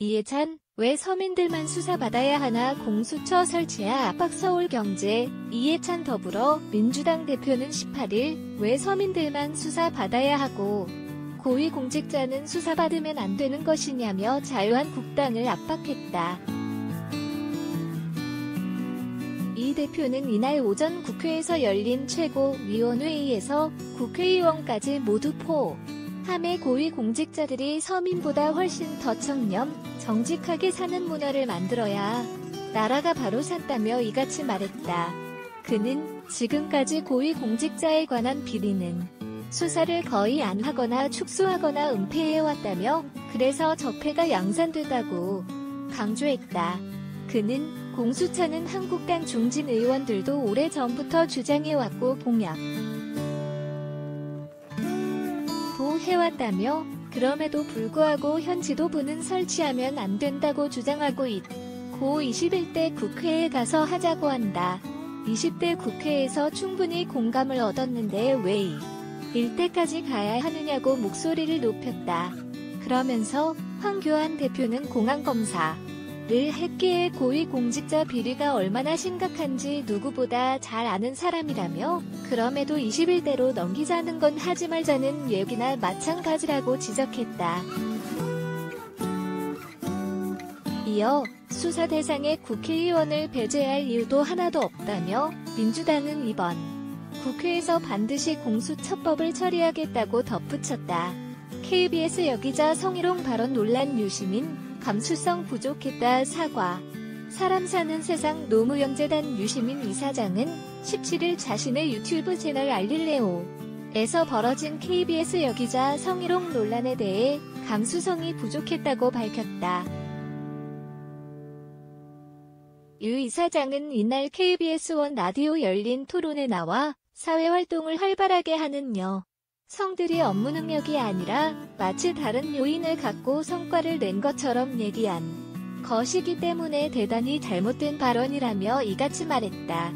이해찬, 왜 서민들만 수사받아야 하나 공수처 설치야 압박 서울경제. 이해찬 더불어민주당 대표는 18일 왜 서민들만 수사받아야 하고 고위공직자는 수사받으면 안 되는 것이냐며 자유한국당을 압박했다. 이 대표는 이날 오전 국회에서 열린 최고위원회의에서 국회의원까지 모두 포함해 고위공직자들이 서민보다 훨씬 더 청렴, 정직하게 사는 문화를 만들어야 나라가 바로 샀다며 이같이 말했다. 그는 지금까지 고위공직자에 관한 비리는 수사를 거의 안 하거나 축소하거나 은폐해왔다며 그래서 적폐가 양산되다고 강조했다. 그는 공수처는 한국당 중진 의원들도 오래전부터 주장해왔고 공약도 해왔다며 그럼에도 불구하고 현 지도부는 설치하면 안 된다고 주장하고 있고 21대 국회에 가서 하자고 한다. 20대 국회에서 충분히 공감을 얻었는데 왜 일대까지 가야 하느냐고 목소리를 높였다. 그러면서 황교안 대표는 공안검사를 했기에 고위공직자 비리가 얼마나 심각한지 누구보다 잘 아는 사람이라며 그럼에도 21대로 넘기자는 건 하지 말자는 얘기나 마찬가지라고 지적했다. 이어 수사 대상에 국회의원을 배제할 이유도 하나도 없다며 민주당은 이번 국회에서 반드시 공수처법을 처리하겠다고 덧붙였다. KBS 여기자 성희롱 발언 논란 유시민, 감수성 부족했다 사과. 사람 사는 세상 노무현재단 유시민 이사장은 17일 자신의 유튜브 채널 알릴레오에서 벌어진 KBS 여기자 성희롱 논란에 대해 감수성이 부족했다고 밝혔다. 유 이사장은 이날 KBS 1 라디오 열린 토론에 나와 사회활동을 활발하게 하는 여성들이 업무 능력이 아니라 마치 다른 요인을 갖고 성과를 낸 것처럼 얘기한 것이기 때문에 대단히 잘못된 발언이라며 이같이 말했다.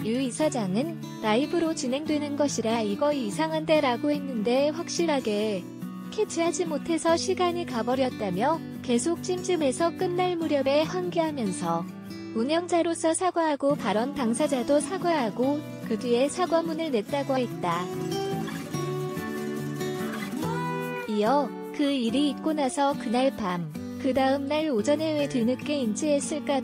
유 이사장은 라이브로 진행되는 것이라 이거 이상한데 라고 했는데 확실하게 캐치하지 못해서 시간이 가버렸다며 계속 찜찜해서 끝날 무렵에 환기하면서 운영자로서 사과하고 발언 당사자도 사과하고 그 뒤에 사과문을 냈다고 했다. 이어 그 일이 있고 나서 그날 밤, 그 다음 날 오전에 왜 뒤늦게 인지했을까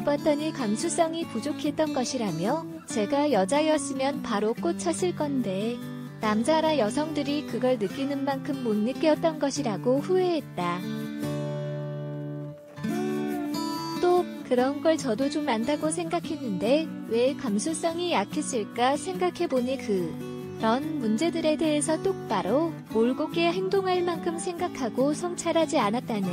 봤더니 감수성이 부족했던 것이라며 제가 여자였으면 바로 꽂혔을 건데 남자라 여성들이 그걸 느끼는 만큼 못 느꼈던 것이라고 후회했다. 또 그런 걸 저도 좀 안다고 생각했는데 왜 감수성이 약했을까 생각해보니 그런 문제들에 대해서 똑바로 올곧게 행동할 만큼 생각하고 성찰하지 않았다는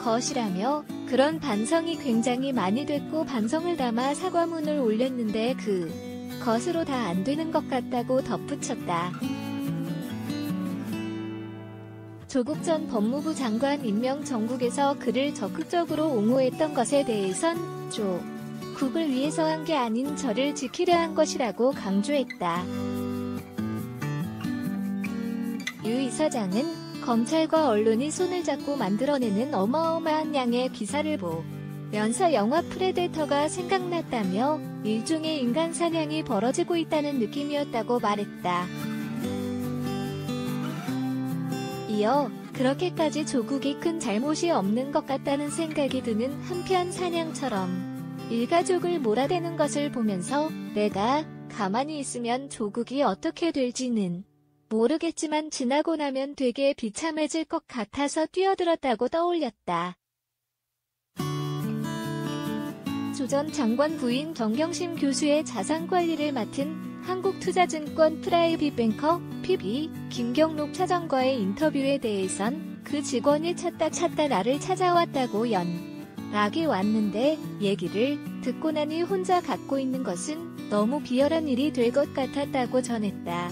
것이라며 그런 반성이 굉장히 많이 됐고 반성을 담아 사과문을 올렸는데 그것으로 다 안 되는 것 같다고 덧붙였다. 조국 전 법무부 장관 임명 정국에서 그를 적극적으로 옹호했던 것에 대해선 조국을 위해서 한 게 아닌 저를 지키려 한 것이라고 강조했다. 유 이사장은 검찰과 언론이 손을 잡고 만들어내는 어마어마한 양의 기사를 보면서 영화 프레데터가 생각났다며 일종의 인간 사냥이 벌어지고 있다는 느낌이었다고 말했다. 이어 그렇게까지 조국이 큰 잘못이 없는 것 같다는 생각이 드는 한편 사냥처럼 일가족을 몰아대는 것을 보면서 내가 가만히 있으면 조국이 어떻게 될지는 모르겠지만 지나고 나면 되게 비참해질 것 같아서 뛰어들었다고 떠올렸다. 조 전 장관 부인 정경심 교수의 자산관리를 맡은 한국투자증권 프라이빗뱅커 PB 김경록 차장과의 인터뷰에 대해선 그 직원이 찾다 나를 찾아왔다고 연락이 왔는데 얘기를 듣고 나니 혼자 갖고 있는 것은 너무 비열한 일이 될 것 같았다고 전했다.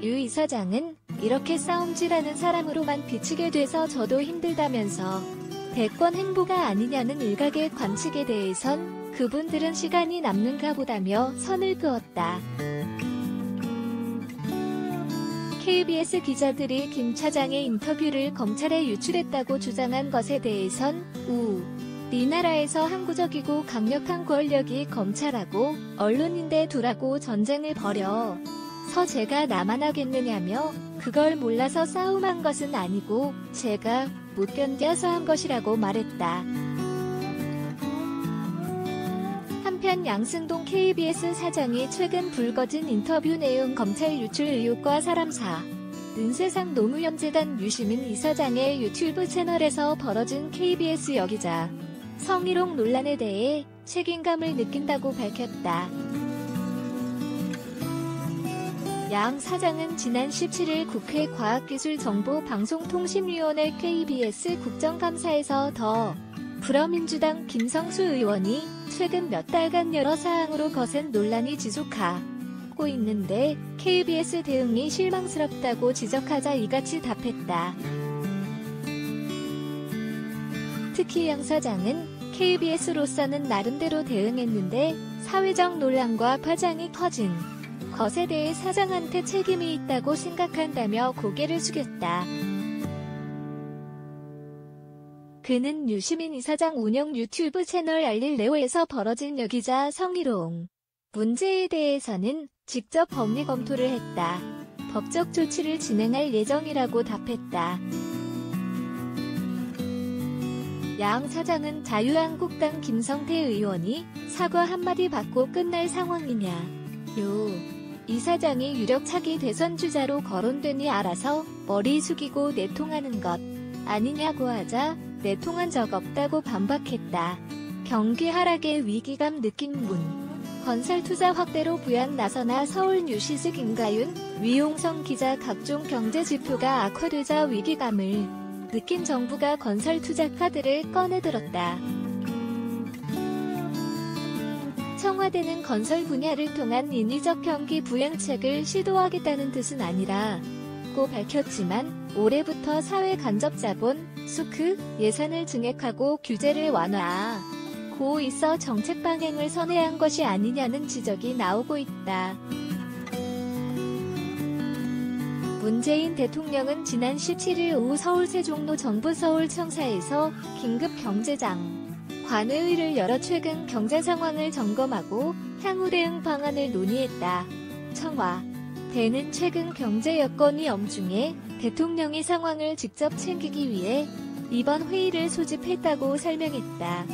유 이사장은 이렇게 싸움질하는 사람으로만 비치게 돼서 저도 힘들다면서 대권 행보가 아니냐는 일각의 관측에 대해선 그분들은 시간이 남는가 보다며 선을 그었다. KBS 기자들이 김 차장의 인터뷰를 검찰에 유출했다고 주장한 것에 대해선 우리나라에서 항구적이고 강력한 권력이 검찰하고 언론인데 두라고 전쟁을 벌여서 제가 나만 하겠느냐며 그걸 몰라서 싸움한 것은 아니고 제가 못 견뎌서 한 것이라고 말했다. 한편 양승동 KBS 사장이 최근 불거진 인터뷰 내용 검찰 유출 의혹과 사람사 는세상 노무현재단 유시민 이사장의 유튜브 채널에서 벌어진 KBS 여기자 성희롱 논란에 대해 책임감을 느낀다고 밝혔다. 양 사장은 지난 17일 국회 과학기술정보방송통신위원회 KBS 국정감사에서 더불어민주당 김성수 의원이 최근 몇 달간 여러 사항으로 거센 논란이 지속하고 있는데 KBS 대응이 실망스럽다고 지적하자 이같이 답했다. 특히 양 사장은 KBS로서는 나름대로 대응했는데 사회적 논란과 파장이 커진 것에 대해 사장한테 책임이 있다고 생각한다며 고개를 숙였다. 그는 유시민 이사장 운영 유튜브 채널 알릴레오에서 벌어진 여기자 성희롱 문제에 대해서는 직접 법리 검토를 했다. 법적 조치를 진행할 예정이라고 답했다. 양 사장은 자유한국당 김성태 의원이 사과 한마디 받고 끝날 상황이냐. 이 사장이 유력 차기 대선 주자로 거론되니 알아서 머리 숙이고 내통하는 것 아니냐고 하자 내통한 적 없다고 반박했다. 경기 하락의 위기감 느낀 문. 건설 투자 확대로 부양 나서나 서울 뉴시스 김가윤, 위용성 기자 각종 경제 지표가 악화되자 위기감을 느낀 정부가 건설 투자 카드를 꺼내들었다. 청와대는 건설 분야를 통한 인위적 경기 부양책을 시도하겠다는 뜻은 아니라고 밝혔지만 올해부터 사회 간접 자본, 수크, 예산을 증액하고 규제를 완화하고 있어 정책 방향을 선회한 것이 아니냐는 지적이 나오고 있다. 문재인 대통령은 지난 17일 오후 서울 세종로 정부 서울청사에서 긴급 경제장 관회의를 열어 최근 경제 상황을 점검하고 향후 대응 방안을 논의했다. 청와대는 최근 경제 여건이 엄중해 대통령이 상황을 직접 챙기기 위해 이번 회의를 소집했다고 설명했다.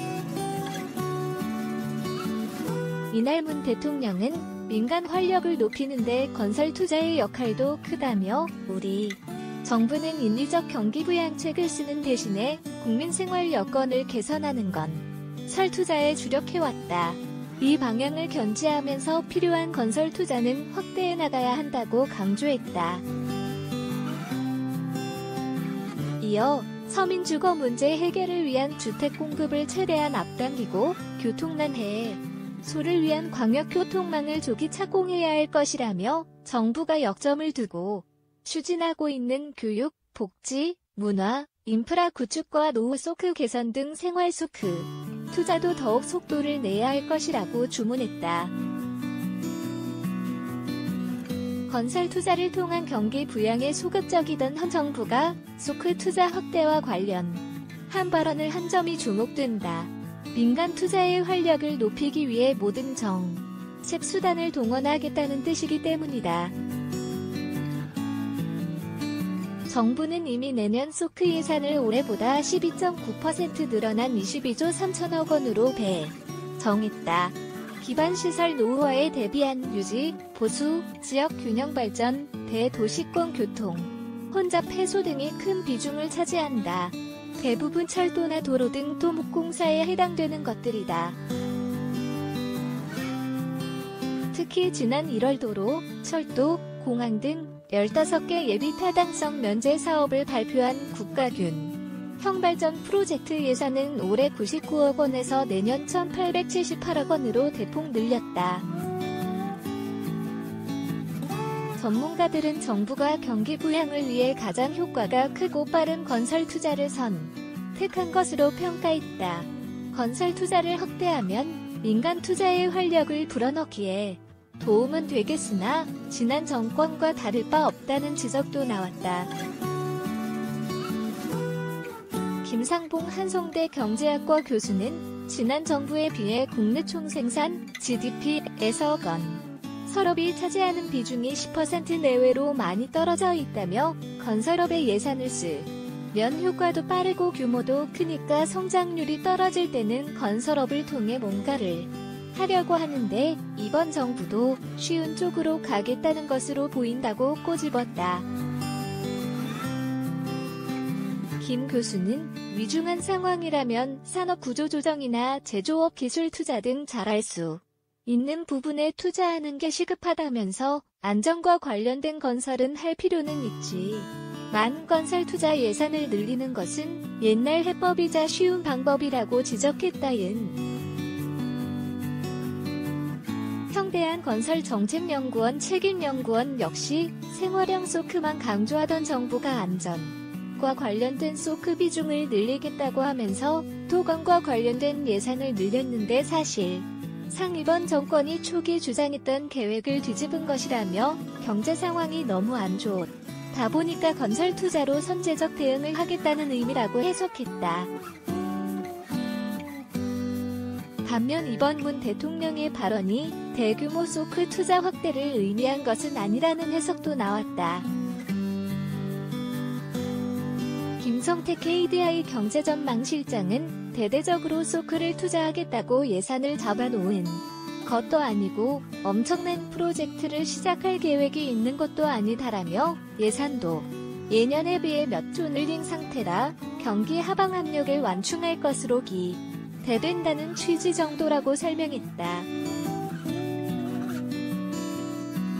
이날 문 대통령은 민간 활력을 높이는 데 건설 투자의 역할도 크다며 우리 정부는 인위적 경기 부양책을 쓰는 대신에 국민 생활 여건을 개선하는 건설 투자에 주력해왔다. 이 방향을 견지하면서 필요한 건설 투자는 확대해 나가야 한다고 강조했다. 이어 서민 주거 문제 해결을 위한 주택 공급을 최대한 앞당기고 교통난 해소를 위한 광역교통망을 조기 착공해야 할 것이라며 정부가 역점을 두고 추진하고 있는 교육, 복지, 문화, 인프라 구축과 노후 소크 개선 등 생활 소크 투자도 더욱 속도를 내야 할 것이라고 주문했다. 건설 투자를 통한 경기 부양에 소극적이던 현 정부가 소크 투자 확대와 관련한 발언을 한 점이 주목된다. 민간 투자의 활력을 높이기 위해 모든 정책 수단을 동원하겠다는 뜻이기 때문이다. 정부는 이미 내년 소크 예산을 올해보다 12.9% 늘어난 22조 3천억 원으로 배정했다. 기반시설 노후화에 대비한 유지, 보수, 지역 균형 발전, 대도시권 교통, 혼잡 해소 등이 큰 비중을 차지한다. 대부분 철도나 도로 등 토목공사에 해당되는 것들이다. 특히 지난 1월 도로, 철도, 공항 등 15개 예비 타당성 면제 사업을 발표한 국가균형 발전 프로젝트 예산은 올해 99억 원에서 내년 1,878억 원으로 대폭 늘렸다. 전문가들은 정부가 경기 부양을 위해 가장 효과가 크고 빠른 건설 투자를 선택한 것으로 평가했다. 건설 투자를 확대하면 민간 투자의 활력을 불어넣기에 도움은 되겠으나 지난 정권과 다를 바 없다는 지적도 나왔다. 김상봉 한성대 경제학과 교수는 지난 정부에 비해 국내 총생산 GDP에서 건설업이 차지하는 비중이 10% 내외로 많이 떨어져 있다며 건설업에 예산을 쓰면 효과도 빠르고 규모도 크니까 성장률이 떨어질 때는 건설업을 통해 뭔가를 하려고 하는데 이번 정부도 쉬운 쪽으로 가겠다는 것으로 보인다고 꼬집었다. 김 교수는 위중한 상황이라면 산업구조조정이나 제조업 기술 투자 등 잘할 수 있는 부분에 투자하는 게 시급하다면서 안전과 관련된 건설은 할 필요는 있지만 건설 투자 예산을 늘리는 것은 옛날 해법이자 쉬운 방법이라고 지적했다는. 형대한건설정책연구원 책임연구원 역시 생활형 소크만 강조하던 정부가 안전과 관련된 소크 비중을 늘리겠다고 하면서 토건과 관련된 예산을 늘렸는데 사실상 이번 정권이 초기 주장했던 계획을 뒤집은 것이라며 경제 상황이 너무 안 좋다 보니까 건설 투자로 선제적 대응을 하겠다는 의미라고 해석했다. 반면 이번 문 대통령의 발언이 대규모 소크 투자 확대를 의미한 것은 아니라는 해석도 나왔다. 김성태 KDI 경제전망실장은 대대적으로 소크를 투자하겠다고 예산을 잡아놓은 것도 아니고 엄청난 프로젝트를 시작할 계획이 있는 것도 아니다라며 예산도 예년에 비해 몇 조 늘린 상태라 경기 하방 압력을 완충할 것으로 기대된다는 취지 정도라고 설명했다.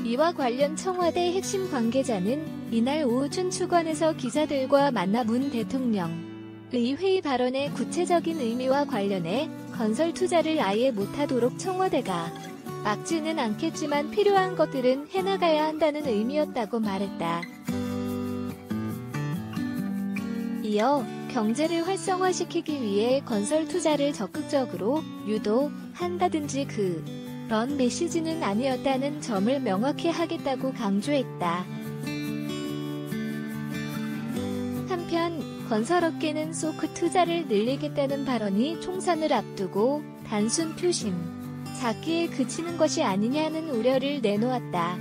이와 관련 청와대 핵심 관계자는 이날 오후 춘추관에서 기자들과 만나 문 대통령의 회의 발언의 구체적인 의미와 관련해 건설 투자를 아예 못하도록 청와대가 막지는 않겠지만 필요한 것들은 해나가야 한다는 의미였다고 말했다. 이어 경제를 활성화시키기 위해 건설 투자를 적극적으로 유도한다든지 그런 메시지는 아니었다는 점을 명확히 하겠다고 강조했다. 한편 건설업계는 소크 투자를 늘리겠다는 발언이 총선을 앞두고 단순 표심 잡기에 그치는 것이 아니냐는 우려를 내놓았다.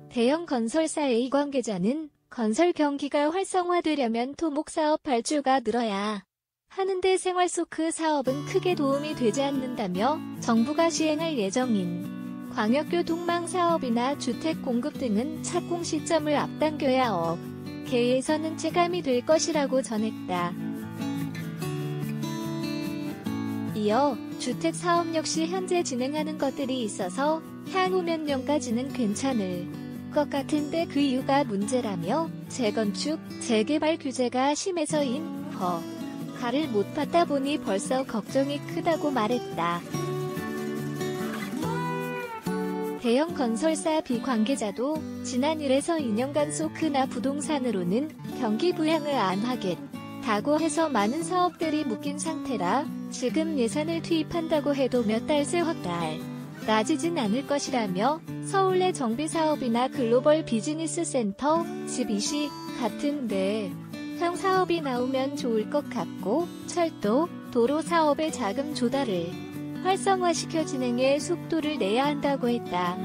대형 건설사 A 관계자는 건설 경기가 활성화되려면 토목사업 발주가 늘어야 하는데 생활소크 사업은 크게 도움이 되지 않는다며 정부가 시행할 예정인 광역교통망 사업이나 주택 공급 등은 착공 시점을 앞당겨야 업계에서는 체감이 될 것이라고 전했다. 이어 주택 사업 역시 현재 진행하는 것들이 있어서 향후 몇 년까지는 괜찮을 것 같은데 그 이유가 문제라며 재건축, 재개발 규제가 심해서인 허가를 못 받다 보니 벌써 걱정이 크다고 말했다. 대형 건설사 B 관계자도 지난 1에서 2년간 소크나 부동산으로는 경기 부양을 안 하겠다고 해서 많은 사업들이 묶인 상태라 지금 예산을 투입한다고 해도 몇 달 새 나지진 않을 것이라며 서울내 정비사업이나 글로벌 비즈니스 센터, 집2시 같은 데형 사업이 나오면 좋을 것 같고 철도, 도로 사업의 자금 조달을 활성화시켜 진행에 속도를 내야 한다고 했다.